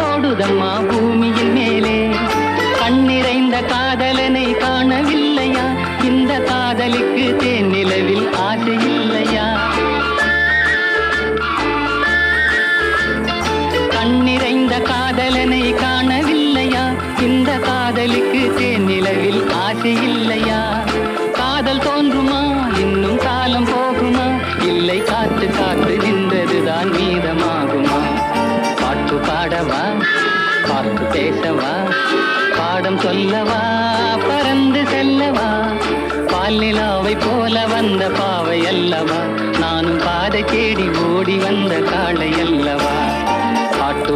ஓடுதம்மா பூமியின் மேலே. கண்ணிறைந்த காதலனை காணவில்லையா? இந்த காதலுக்கு தேன் நிலவில் ஆசை இல்லையா? கண்ணிறைந்த காதலனை காணவில்லையா? இந்த காதலுக்கு தேன் நிலவில் ஆசை இல்லையா? காதல் தோன்றுமா? இன்னும் காலம் போகுமா? இல்லை, காத்து காத்து நின்றதுதான் மீதமாகுமா? பாட்டு பாடவா? பார்த்து பேசவா? பாடம் சொல்லவா? பறந்து செல்லவா? பால் நிலாவை போல வந்த பாவை அல்லவா? நானும் பாதை தேடி ஓடி வந்த காளை அல்லவா? பாட்டு